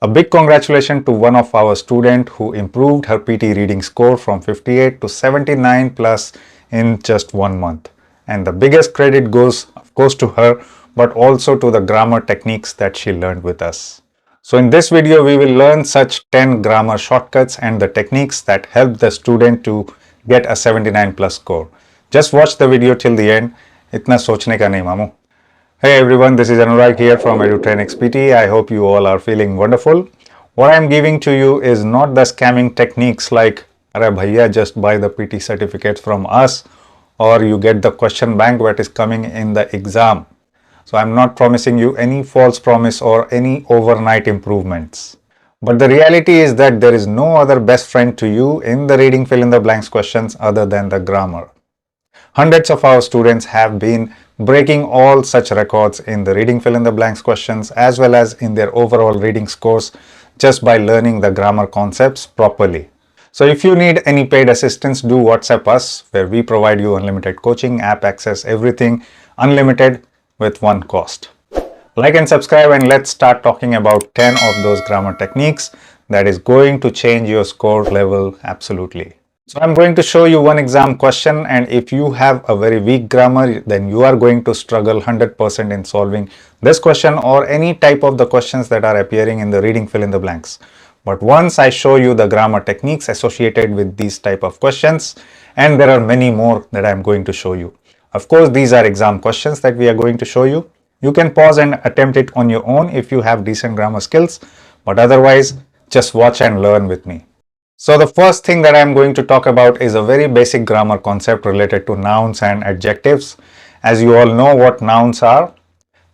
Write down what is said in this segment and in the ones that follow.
A big congratulations to one of our students who improved her PTE reading score from 58 to 79 plus in just 1 month. And the biggest credit goes, of course, to her, but also to the grammar techniques that she learned with us. So in this video, we will learn such 10 grammar shortcuts and the techniques that help the student to get a 79 plus score. Just watch the video till the end. Itna sochne ka nahi, mamu. Hey everyone, this is Anurag here from Edutrainex PTE. I hope you all are feeling wonderful. What I am giving to you is not the scamming techniques like, "Arey bhaiya, just buy the PT certificates from us," or you get the question bank that is coming in the exam. So I'm not promising you any false promise or any overnight improvements. But the reality is that there is no other best friend to you in the reading fill in the blanks questions other than the grammar. Hundreds of our students have been breaking all such records in the reading fill in the blanks questions as well as in their overall reading scores just by learning the grammar concepts properly. So if you need any paid assistance, do WhatsApp us, where we provide you unlimited coaching, app access, everything unlimited with one cost. Like and subscribe, and let's start talking about 10 of those grammar techniques that is going to change your score level absolutely. So I'm going to show you one exam question, and if you have a very weak grammar, then you are going to struggle 100% in solving this question or any type of the questions that are appearing in the reading fill in the blanks. But once I show you the grammar techniques associated with these type of questions, and there are many more that I'm going to show you. Of course, these are exam questions that we are going to show you. You can pause and attempt it on your own if you have decent grammar skills, but otherwise, just watch and learn with me. So the first thing that I'm going to talk about is a very basic grammar concept related to nouns and adjectives. As you all know what nouns are,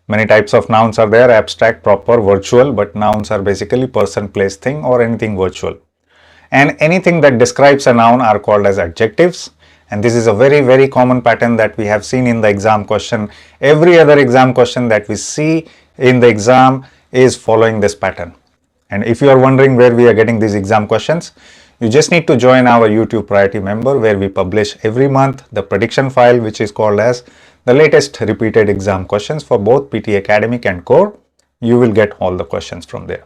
many types of nouns are there: abstract, proper, virtual, but nouns are basically person, place, thing, or anything virtual. And anything that describes a noun are called as adjectives. And this is a very common pattern that we have seen in the exam question. Every other exam question that we see in the exam is following this pattern. And if you are wondering where we are getting these exam questions, you just need to join our YouTube priority member, where we publish every month the prediction file, which is called as the latest repeated exam questions for both PT Academic and Core. You will get all the questions from there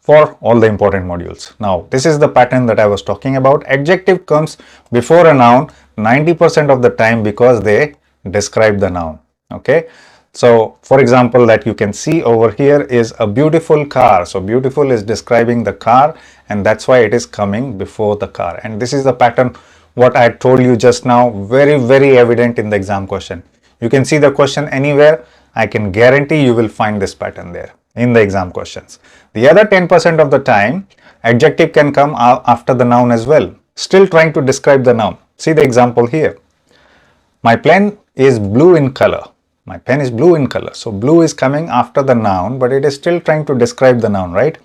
for all the important modules. Now, this is the pattern that I was talking about. Adjective comes before a noun 90% of the time because they describe the noun. Okay. So, for example, that you can see over here is a beautiful car. So, beautiful is describing the car, and that's why it is coming before the car. And this is the pattern what I told you just now, very evident in the exam question. You can see the question anywhere. I can guarantee you will find this pattern there in the exam questions. The other 10% of the time, adjective can come after the noun as well, still trying to describe the noun. See the example here. My pen is blue in color. My pen is blue in color. So blue is coming after the noun, but it is still trying to describe the noun, right?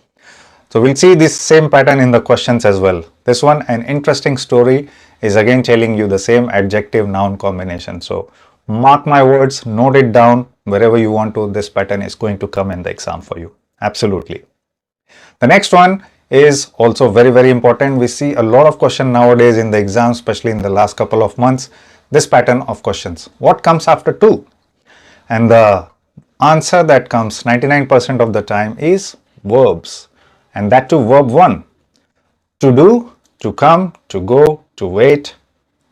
So we'll see this same pattern in the questions as well. This one, an interesting story, is again telling you the same adjective noun combination. So mark my words, note it down wherever you want to. This pattern is going to come in the exam for you. Absolutely. The next one is also very important. We see a lot of questions nowadays in the exam, especially in the last couple of months. This pattern of questions. What comes after to? And the answer that comes 99% of the time is verbs, and that too verb 1. To do, to come, to go, to wait,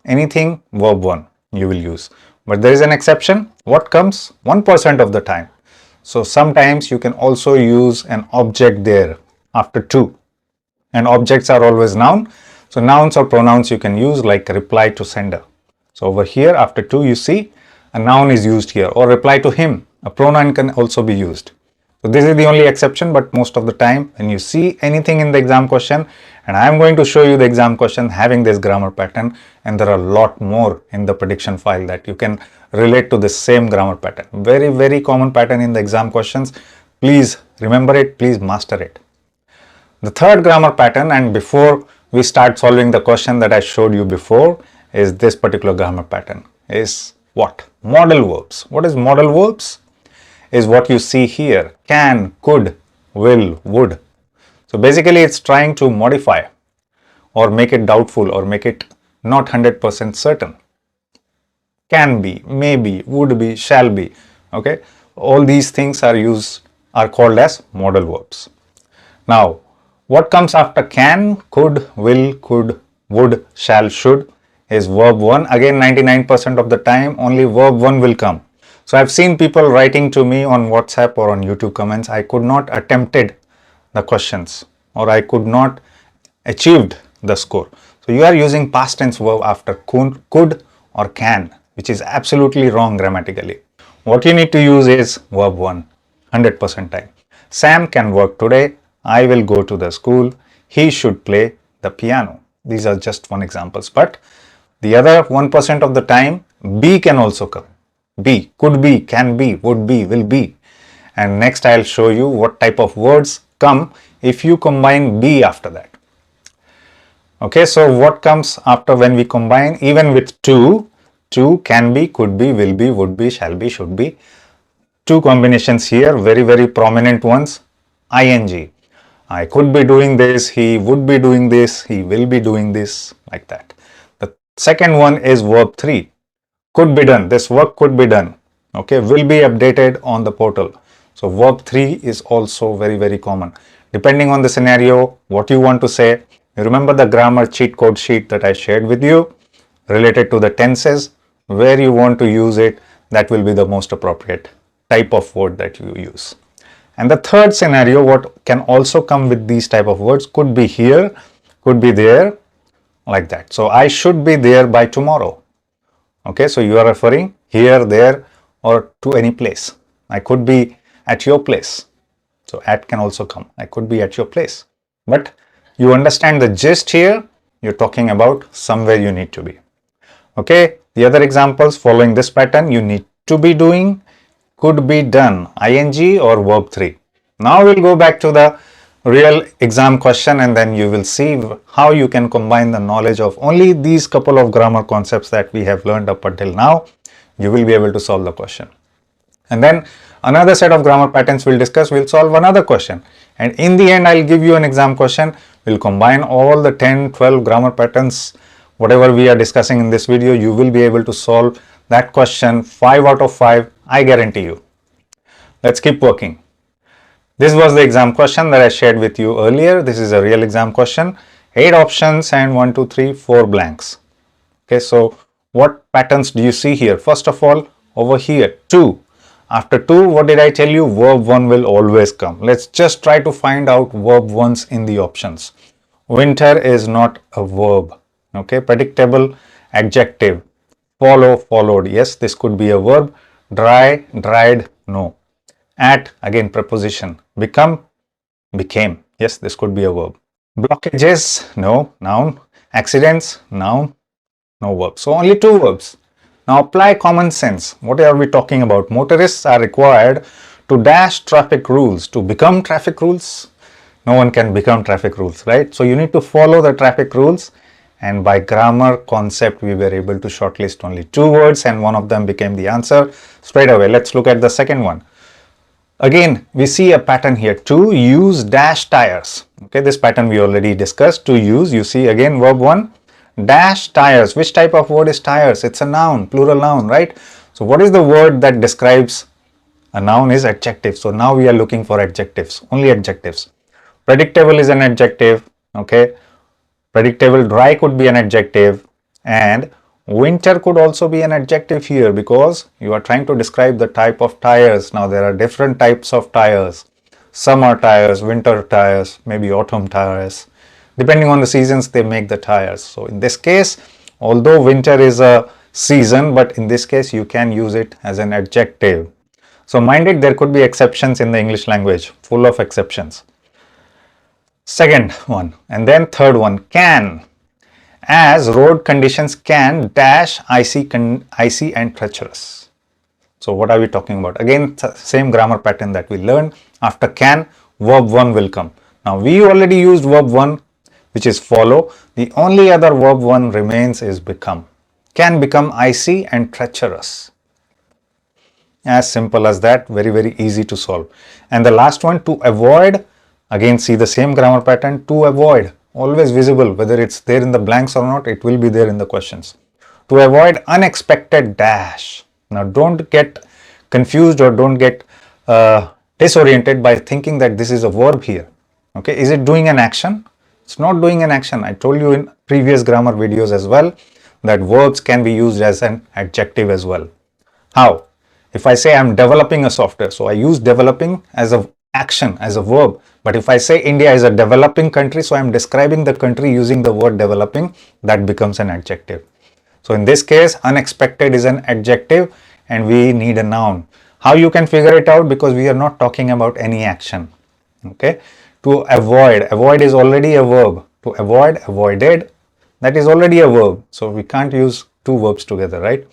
anything verb 1 you will use. But there is an exception. What comes 1% of the time? So sometimes you can also use an object there after to, and objects are always noun. So nouns or pronouns you can use, like reply to sender. So over here after to, you see a noun is used here, or reply to him, a pronoun can also be used. So this is the only exception, but most of the time when you see anything in the exam question, and I am going to show you the exam question having this grammar pattern, and there are a lot more in the prediction file that you can relate to the same grammar pattern. Very common pattern in the exam questions. Please remember it, please master it. The third grammar pattern, and before we start solving the question that I showed you before, is this particular grammar pattern is what? Modal verbs. What is modal verbs? Is what you see here: can, could, will, would. So basically it's trying to modify or make it doubtful or make it not 100% certain. Can be, maybe, would be, shall be. Okay, all these things are called as modal verbs. Now, what comes after can, could, will, could, would, shall, should is verb 1. Again, 99% of the time only verb 1 will come. So I've seen people writing to me on WhatsApp or on YouTube comments, I could not attempted the questions, or I could not achieved the score. So you are using past tense verb after could or can, which is absolutely wrong grammatically. What you need to use is verb 1, 100% time. Sam can work today. I will go to the school. He should play the piano. These are just one examples. But the other 1% of the time, be can also come. Be, could be, can be, would be, will be. And next I'll show you what type of words come if you combine be after that. Okay, so what comes after when we combine even with to, can be, could be, will be, would be, shall be, should be. Two combinations here, very prominent ones. ing. I could be doing this, he would be doing this, he will be doing this, like that. The second one is verb 3. Could be done, this work could be done. Okay, will be updated on the portal. So verb 3 is also very common. Depending on the scenario, what you want to say. You remember the grammar cheat code sheet that I shared with you related to the tenses, where you want to use it, that will be the most appropriate type of word that you use. And the third scenario, what can also come with these type of words, could be here, could be there, like that. So I should be there by tomorrow. Okay, so you are referring here, there, or to any place. I could be at your place. So at can also come. I could be at your place. But you understand the gist here. You're talking about somewhere you need to be. Okay, the other examples following this pattern, you need to be doing, could be done, ing or verb 3. Now we'll go back to the real exam question, and then you will see how you can combine the knowledge of only these couple of grammar concepts that we have learned up until now. You will be able to solve the question. And then another set of grammar patterns we'll discuss, we'll solve another question. And in the end, I'll give you an exam question. We'll combine all the 10, 12 grammar patterns, whatever we are discussing in this video, you will be able to solve that question 5 out of 5, I guarantee you. Let's keep working. This was the exam question that I shared with you earlier. This is a real exam question. 8 options and 1, 2, 3, 4 blanks. Okay, so what patterns do you see here? First of all, over here, to. After to, what did I tell you? Verb 1 will always come. Let's just try to find out verb 1s in the options. Winter is not a verb. Okay, predictable, adjective. Follow, followed. Yes, this could be a verb. Dry, dried, no. At, again, preposition. Become, became. Yes, this could be a verb. Blockages, no, noun. Accidents, noun, no verb. So only 2 verbs. Now apply common sense. What are we talking about? Motorists are required to dash traffic rules. To become traffic rules? No one can become traffic rules, right? So you need to follow the traffic rules. And by grammar concept, we were able to shortlist only 2 words, and one of them became the answer straight away. Let's look at the second one. Again, we see a pattern here. To use dash tires. Okay, this pattern we already discussed. To use, you see again verb 1. Dash tires. Which type of word is tires? It's a noun, plural noun, right? So what is the word that describes a noun? Is adjective. So now we are looking for adjectives, only adjectives. Predictable is an adjective. Okay. Predictable, dry could be an adjective, and winter could also be an adjective here because you are trying to describe the type of tires. Now there are different types of tires. Summer tires, winter tires, maybe autumn tires. Depending on the seasons, they make the tires. So in this case, although winter is a season, but in this case, you can use it as an adjective. So mind it, there could be exceptions in the English language, full of exceptions. Second one, and then third one, can. As road conditions can dash icy and treacherous. So what are we talking about? Again, same grammar pattern that we learned. After can, verb 1 will come. Now we already used verb 1, which is follow. The only other verb 1 remains is become. Can become icy and treacherous. As simple as that, very easy to solve. And the last one, to avoid. Again, see the same grammar pattern. To avoid, always visible, whether it's there in the blanks or not, it will be there in the questions. To avoid unexpected dash. Now don't get confused or don't get disoriented by thinking that this is a verb here. Okay, is it doing an action? It's not doing an action. I told you in previous grammar videos as well that verbs can be used as an adjective as well. How? If I say I'm developing a software, so I use developing as a action, as a verb. But if I say India is a developing country, so I'm describing the country using the word developing, that becomes an adjective. So in this case, unexpected is an adjective and we need a noun. How you can figure it out? Because we are not talking about any action. Okay. To avoid, avoid is already a verb. To avoid, avoided, that is already a verb. So we can't use two verbs together, right?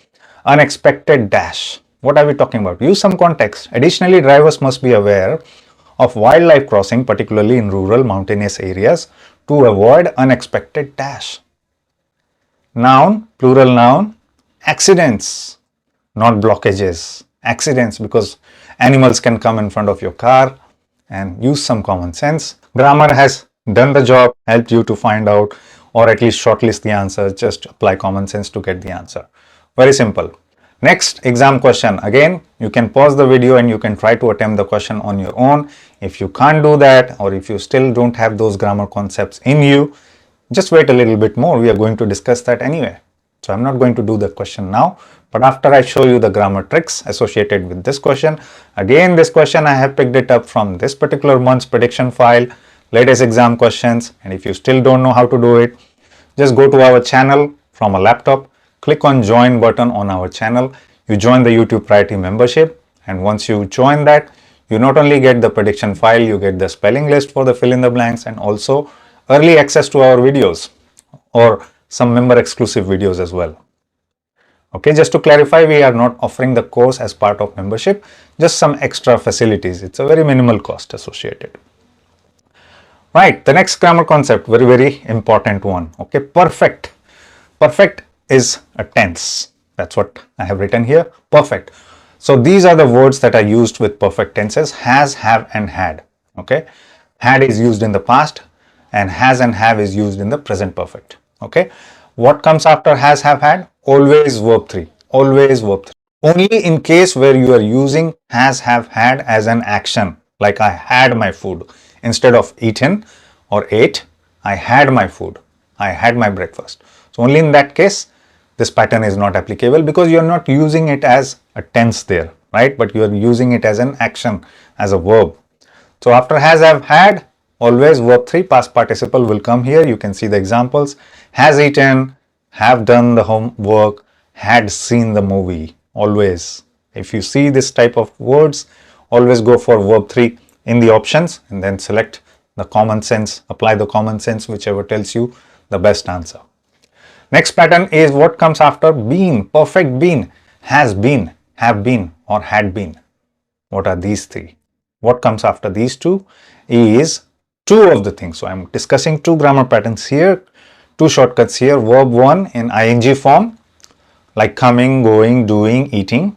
Unexpected dash. What are we talking about? Use some context. Additionally, drivers must be aware of wildlife crossing, particularly in rural mountainous areas, to avoid unexpected dash. Noun, plural noun, accidents, not blockages. Accidents, because animals can come in front of your car, and use some common sense. Grammar has done the job, helped you to find out or at least shortlist the answer. Just apply common sense to get the answer. Very simple. Next exam question. Again, you can pause the video and you can try to attempt the question on your own. If you can't do that, or if you still don't have those grammar concepts in you, just wait a little bit more. We are going to discuss that anyway. So I'm not going to do the question now, but after I show you the grammar tricks associated with this question. Again, this question I have picked it up from this particular month's prediction file, latest exam questions. And if you still don't know how to do it, just go to our channel from a laptop, click on join button on our channel. You join the YouTube Priority membership. And once you join that, you not only get the prediction file, you get the spelling list for the fill in the blanks and also early access to our videos or some member exclusive videos as well. Okay, just to clarify, we are not offering the course as part of membership, just some extra facilities. It's a very minimal cost associated. Right, the next grammar concept, very, very important one. Okay, perfect. Perfect is a tense. That's what I have written here, perfect. So these are the words that are used with perfect tenses: has, have, and had. Okay, had is used in the past and has and have is used in the present perfect. Okay, what comes after has, have, had? Always verb 3. Always verb 3. Only in case where you are using has, have, had as an action, like I had my food. Instead of eaten or ate, I had my food. I had my breakfast. So only in that case, this pattern is not applicable because you are not using it as a tense there, right? But you are using it as an action, as a verb. So after has, have, had, always verb 3, past participle will come here. You can see the examples. Has eaten, have done the homework, had seen the movie. Always. If you see this type of words, always go for verb 3 in the options and then select the common sense, apply the common sense, whichever tells you the best answer. Next pattern is what comes after been, perfect been, has been, have been, or had been. What are these three? What comes after these two is two of the things. So I'm discussing two grammar patterns here, two shortcuts here. Verb 1 in ing form, like coming, going, doing, eating,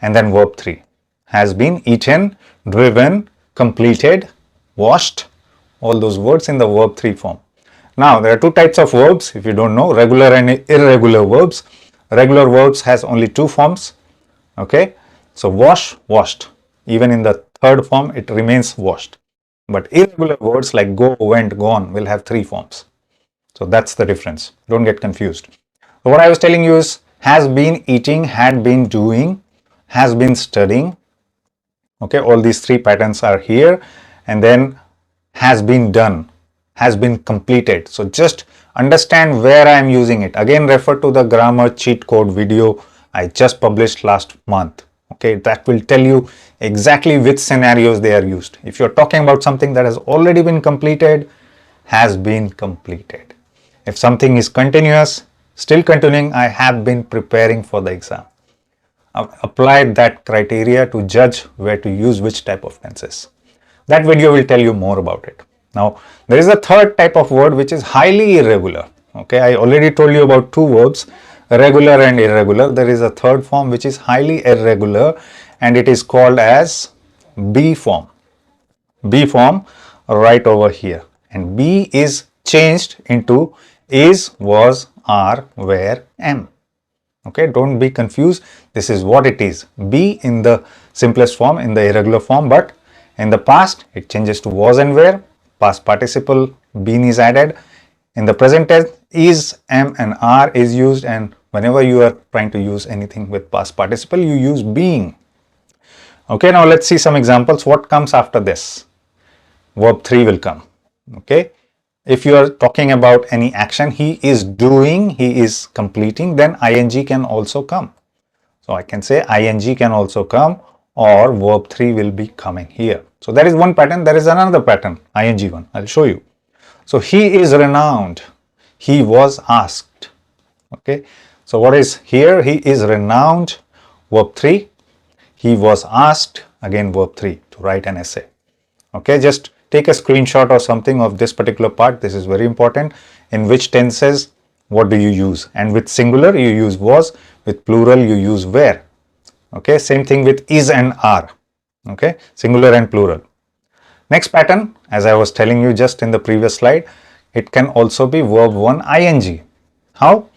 and then verb 3 has been, eaten, driven, completed, washed, all those words in the verb 3 form. Now there are two types of verbs, if you don't know, regular and irregular verbs. Regular verbs has only two forms. Okay, so wash, washed. Even in the third form it remains washed. But irregular words like go, went, gone will have three forms. So that's the difference. Don't get confused. So what I was telling you is has been eating, had been doing, has been studying. Okay, all these three patterns are here, and then has been done, has been completed. So just understand where I am using it. Again, refer to the grammar cheat code video I just published last month. Okay, that will tell you exactly which scenarios they are used. If you're talking about something that has already been completed, has been completed. If something is continuous, still continuing, I have been preparing for the exam. I've applied that criteria to judge where to use which type of tenses. That video will tell you more about it. Now, there is a third type of word which is highly irregular. Okay, I already told you about two verbs, regular and irregular. There is a third form which is highly irregular and it is called as be form. Be form right over here. And be is changed into is, was, are, were, am. Okay, don't be confused. This is what it is. Be in the simplest form, in the irregular form, but in the past it changes to was and were. past participle, been is added. In the present tense, is, am and are is used, and whenever you are trying to use anything with past participle, you use being. Okay, now let's see some examples. What comes after this? Verb 3 will come. Okay, if you are talking about any action, he is doing, he is completing, then ing can also come. So I can say ing can also come, or verb 3 will be coming here. So that is one pattern. There is another pattern, ing one. I'll show you. So he is renowned. He was asked. Okay. So what is here? He is renowned. Verb 3. He was asked. Again verb 3 to write an essay. Okay. Just take a screenshot or something of this particular part. This is very important. In which tenses, what do you use? And with singular, you use was. With plural, you use were. Okay. Same thing with is and are. Okay. Singular and plural. Next pattern, as I was telling you just in the previous slide, it can also be verb 1 ing. How?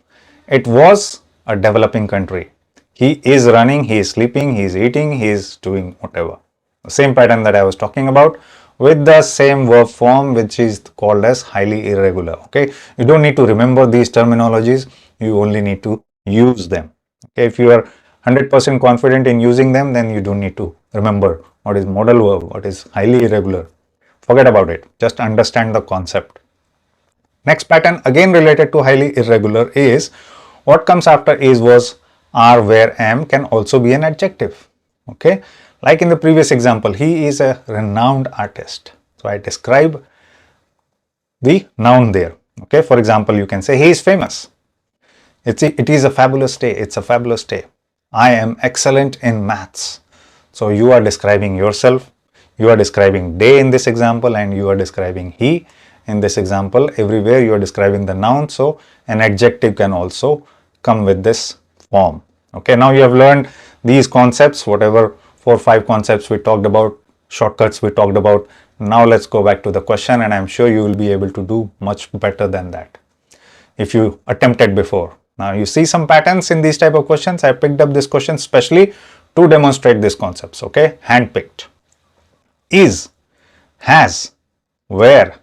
It was a developing country. He is running, he is sleeping, he is eating, he is doing whatever. The same pattern that I was talking about with the same verb form, which is called as highly irregular. Okay, you don't need to remember these terminologies, you only need to use them. Okay, if you are 100% confident in using them, then you don't need to remember what is modal verb, what is highly irregular. Forget about it. Just understand the concept. Next pattern, again related to highly irregular, is what comes after is, was, are, were, am can also be an adjective. Okay, like in the previous example, he is a renowned artist. So I describe the noun there. Okay, for example, you can say he is famous. It is a fabulous day. It's a fabulous day. I am excellent in maths. So you are describing yourself, you are describing day in this example, and you are describing he in this example. Everywhere you are describing the noun, so an adjective can also come with this form. Okay, now you have learned these concepts, whatever 4 or 5 concepts we talked about, shortcuts we talked about. Now let's go back to the question, and I'm sure you will be able to do much better than that if you attempted before. Now you see some patterns in these type of questions. I picked up this question specially to demonstrate these concepts. Okay, handpicked. Is, has, where.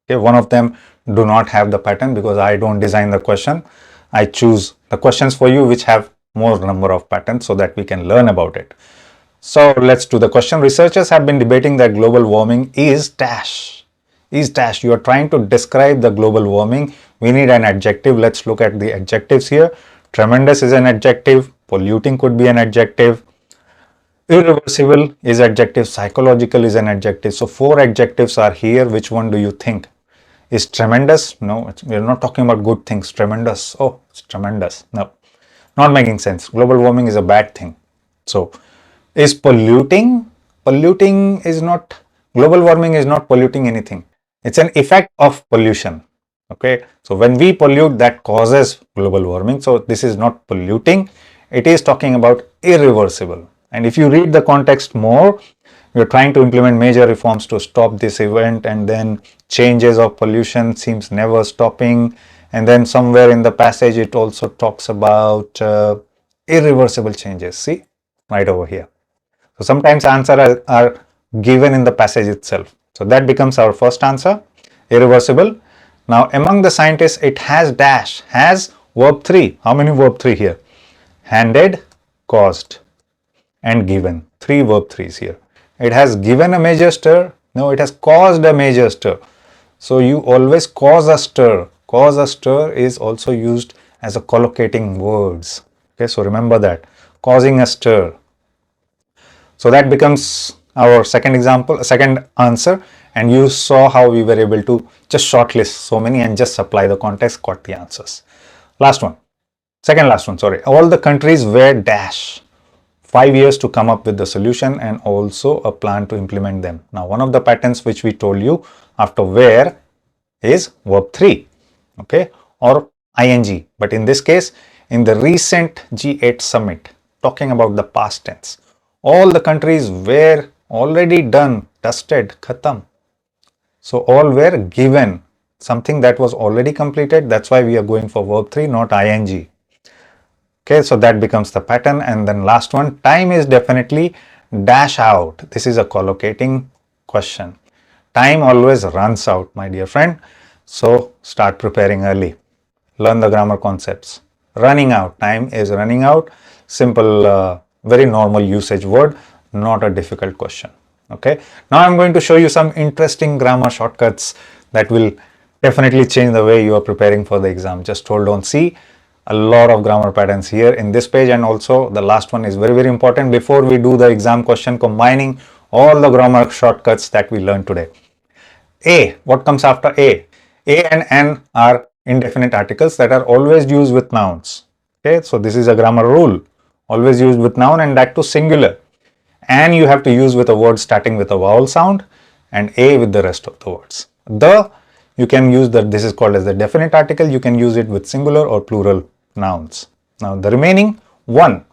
Okay, one of them do not have the pattern because I don't design the question. I choose the questions for you which have more number of patterns so that we can learn about it. So let's do the question. Researchers have been debating that global warming is dash. Is dash. You are trying to describe the global warming. We need an adjective. Let's look at the adjectives here. Tremendous is an adjective. Polluting could be an adjective. Irreversible is adjective. Psychological is an adjective. So 4 adjectives are here. Which one do you think? Is tremendous? No, we're not talking about good things. Tremendous. Oh, it's tremendous. No, not making sense. Global warming is a bad thing. So is polluting? Polluting is not, global warming is not polluting anything. It's an effect of pollution. Okay, so when we pollute, that causes global warming. So this is not polluting. It is talking about irreversible. And if you read the context more, you're trying to implement major reforms to stop this event, and then changes of pollution seems never stopping. And then somewhere in the passage, it also talks about irreversible changes. See, right over here. So sometimes answers are given in the passage itself. So that becomes our first answer, irreversible. Now among the scientists, it has dash, has verb 3. How many verb 3 here? Handed, caused, and given. 3 verb 3s here. It has given a major stir. No, it has caused a major stir. So you always cause a stir. Cause a stir is also used as a collocating words. Okay, so remember that. Causing a stir. So that becomes our second example, second answer. And you saw how we were able to just shortlist so many and just supply the context, got the answers. Last one. Second last one, sorry. All the countries were dash. 5 years to come up with the solution and also a plan to implement them. Now, one of the patterns which we told you after where is verb 3, okay, or ing. But in this case, in the recent G8 summit, talking about the past tense, all the countries were already done, dusted, khatam. So all were given something that was already completed. That's why we are going for verb 3, not ing. Okay, so that becomes the pattern. And then last one, time is definitely dash out. This is a collocating question. Time always runs out, my dear friend. So start preparing early. Learn the grammar concepts. Running out. Time is running out. Simple, very normal usage word, not a difficult question. Okay. Now I'm going to show you some interesting grammar shortcuts that will definitely change the way you are preparing for the exam. Just hold on. See a lot of grammar patterns here in this page, and also the last one is very, very important before we do the exam question, combining all the grammar shortcuts that we learned today. A, what comes after A? A and N are indefinite articles that are always used with nouns. Okay, so this is a grammar rule. Always used with noun, and that too singular. And you have to use with a word starting with a vowel sound, and A with the rest of the words. The, you can use that, this is called as the definite article. You can use it with singular or plural nouns. Now the remaining one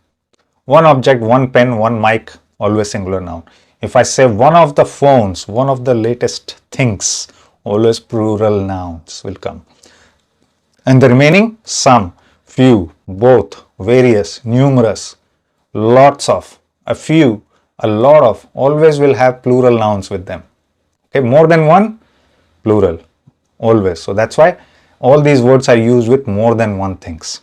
object, one pen, one mic, always singular noun. If I say one of the phones, one of the latest things, always plural nouns will come. And the remaining, some, few, both, various, numerous, lots of, a few, a lot of, always will have plural nouns with them. Okay, more than one, plural, always. So that's why all these words are used with more than one things.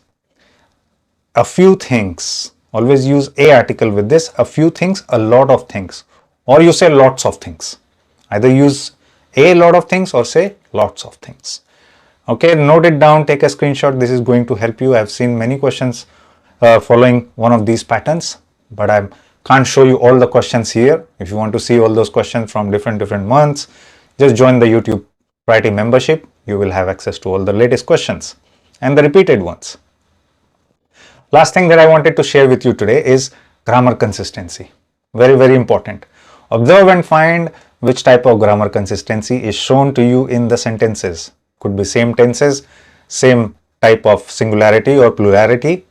A few things, always use a article with this. A few things, a lot of things, or you say lots of things. Either use a lot of things or say lots of things. Okay, note it down, take a screenshot. This is going to help you. I've seen many questions following one of these patterns, but I can't show you all the questions here. If you want to see all those questions from different months, just join the YouTube Priority membership. You will have access to all the latest questions and the repeated ones. Last thing that I wanted to share with you today is grammar consistency. Very, very important. Observe and find which type of grammar consistency is shown to you in the sentences. Could be same tenses, same type of singularity or plurality,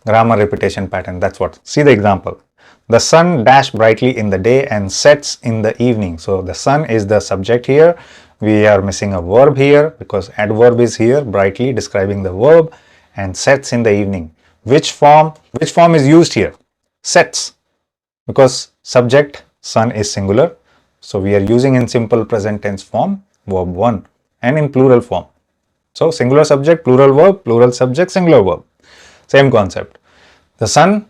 grammar repetition pattern. That's what. See the example. The sun dashed brightly in the day and sets in the evening. So the sun is the subject here. We are missing a verb here because adverb is here, brightly describing the verb, and sets in the evening. Which form is used here? Sets, because subject sun is singular. So we are using in simple present tense form verb 1 and in plural form. So singular subject, plural verb, plural subject, singular verb. Same concept. The sun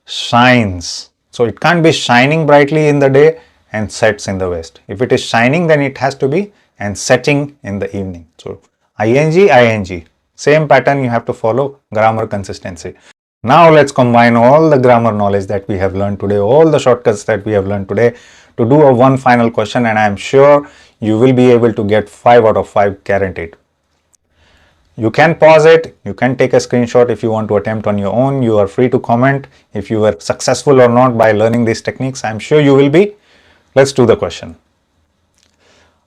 shines. So it can't be shining brightly in the day and sets in the west. If it is shining, then it has to be and setting in the evening. So ing. Same pattern you have to follow, grammar consistency. Now let's combine all the grammar knowledge that we have learned today, all the shortcuts that we have learned today to do a one final question, and I am sure you will be able to get 5 out of 5 guaranteed. You can pause it, you can take a screenshot if you want to attempt on your own. You are free to comment if you were successful or not by learning these techniques. I am sure you will be. Let's do the question.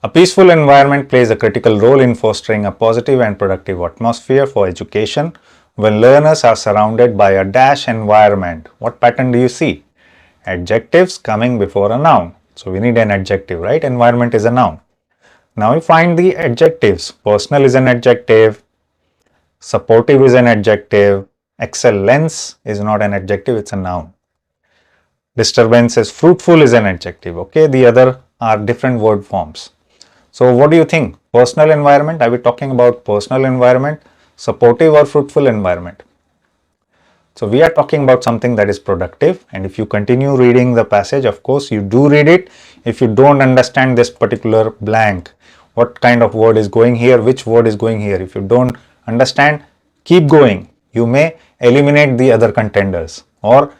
A peaceful environment plays a critical role in fostering a positive and productive atmosphere for education when learners are surrounded by a dash environment. What pattern do you see? Adjectives coming before a noun. So we need an adjective, right? Environment is a noun. Now we find the adjectives. Personal is an adjective. Supportive is an adjective. Excellence is not an adjective, it's a noun. Disturbance is fruitful is an adjective. Okay, the other are different word forms. So what do you think? Personal environment, are we talking about personal environment, supportive or fruitful environment? So we are talking about something that is productive, and if you continue reading the passage, of course you do read it. If you don't understand this particular blank, what kind of word is going here, which word is going here, if you don't understand, keep going. You may eliminate the other contenders or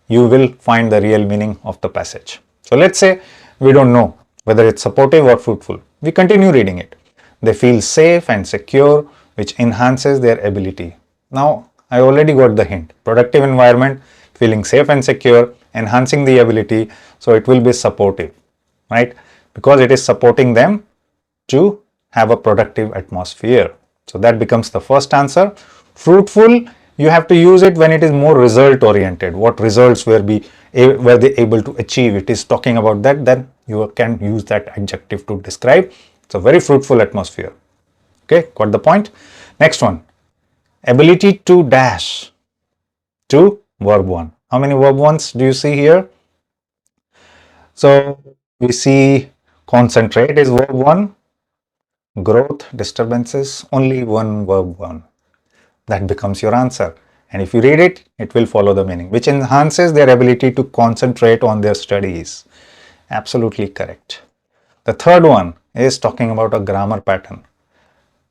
you will find the real meaning of the passage. So let's say we don't know whether it's supportive or fruitful. We continue reading it. They feel safe and secure, which enhances their ability. Now, I already got the hint. Productive environment, feeling safe and secure, enhancing the ability. So it will be supportive, right? Because it is supporting them to have a productive atmosphere. So that becomes the first answer. Fruitful, you have to use it when it is more result oriented. What results were they able to achieve? It is talking about that, then you can use that adjective to describe. It's a very fruitful atmosphere. Okay, got the point? Next one, ability to dash to verb 1. How many verb 1s do you see here? So we see Concentrate is verb 1. Growth, disturbances, only one verb 1. That becomes your answer. And if you read it, it will follow the meaning, which enhances their ability to concentrate on their studies. Absolutely correct. The third one is talking about a grammar pattern.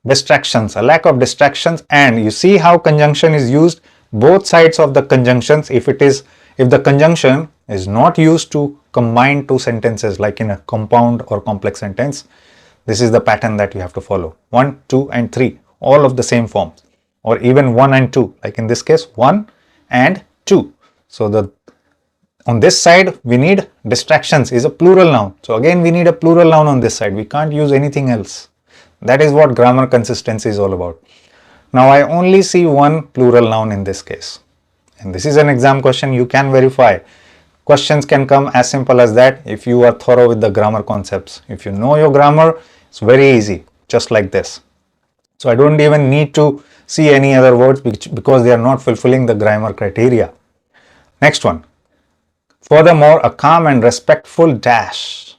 Distractions, a lack of distractions, and you see how conjunction is used, both sides of the conjunctions. If the conjunction is not used to combine two sentences like in a compound or complex sentence, this is the pattern that you have to follow. 1, 2 and 3, all of the same forms, or even 1 and 2, like in this case 1 and 2. So on this side we need distractions is a plural noun. So again we need a plural noun on this side. We can't use anything else. That is what grammar consistency is all about. Now I only see one plural noun in this case. And this is an exam question. You can verify. Questions can come as simple as that if you are thorough with the grammar concepts. If you know your grammar, it's very easy, just like this. So I don't even need to see any other words because they are not fulfilling the grammar criteria. Next one. Furthermore, a calm and respectful dash.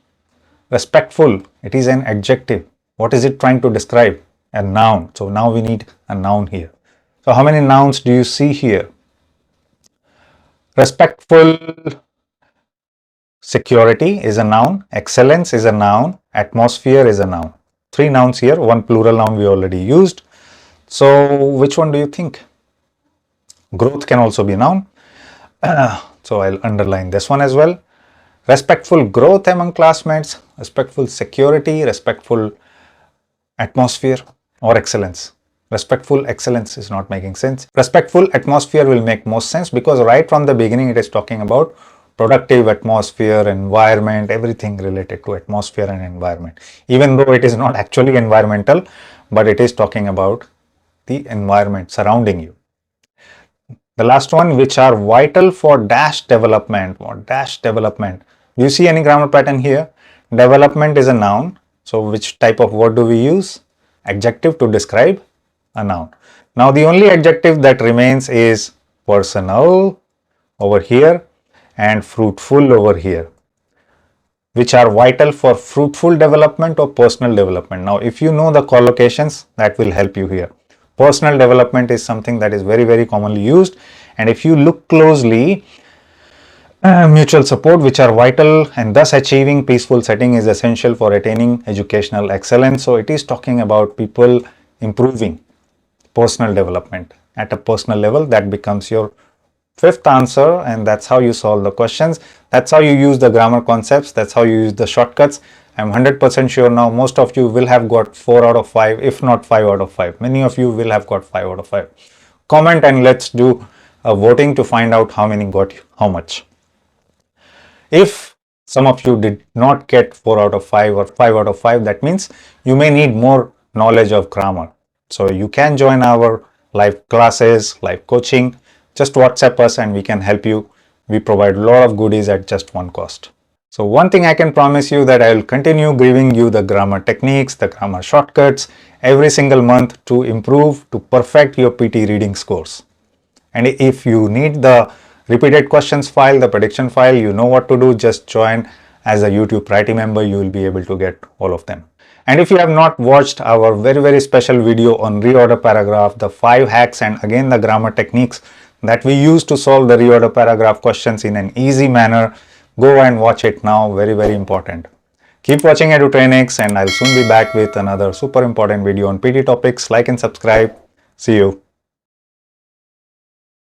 Respectful, it is an adjective. What is it trying to describe? A noun. So now we need a noun here. So how many nouns do you see here? Respectful, security is a noun, excellence is a noun, atmosphere is a noun. 3 nouns here, 1 plural noun we already used. So which one do you think? Growth can also be a noun. So I'll underline this one as well. Respectful growth among classmates, respectful security, respectful atmosphere, or excellence. Respectful excellence is not making sense. Respectful atmosphere will make most sense because right from the beginning it is talking about productive atmosphere, environment, everything related to atmosphere and environment. Even though it is not actually environmental, but it is talking about the environment surrounding you. The last one, which are vital for dash development. What dash development? Do you see any grammar pattern here? Development is a noun. So which type of word do we use? Adjective to describe a noun. Now the only adjective that remains is personal over here and fruitful over here, which are vital for fruitful development or personal development. Now if you know the collocations, that will help you here. Personal development is something that is very, very commonly used, and if you look closely, mutual support, which are vital, and thus achieving peaceful setting is essential for attaining educational excellence. So it is talking about people improving personal development at a personal level. That becomes your 5th answer, and that's how you solve the questions. That's how you use the grammar concepts. That's how you use the shortcuts. I'm 100% sure now most of you will have got 4 out of 5, if not 5 out of 5. Many of you will have got 5 out of 5. Comment and let's do a voting to find out how many got how much. If some of you did not get 4 out of 5 or 5 out of 5, that means you may need more knowledge of grammar. So you can join our live classes, live coaching. Just WhatsApp us and we can help you. We provide a lot of goodies at just one cost. So one thing I can promise you that I will continue giving you the grammar techniques, the grammar shortcuts every single month to improve, to perfect your PT reading scores. And if you need the repeated questions file, the prediction file, you know what to do. Just join as a YouTube Priority member. You will be able to get all of them. And if you have not watched our very, very special video on reorder paragraph, the 5 hacks and again the grammar techniques that we use to solve the reorder paragraph questions in an easy manner, go and watch it now. Very, very important. Keep watching Edutrainex and I'll soon be back with another super important video on PT topics. Like and subscribe. See you.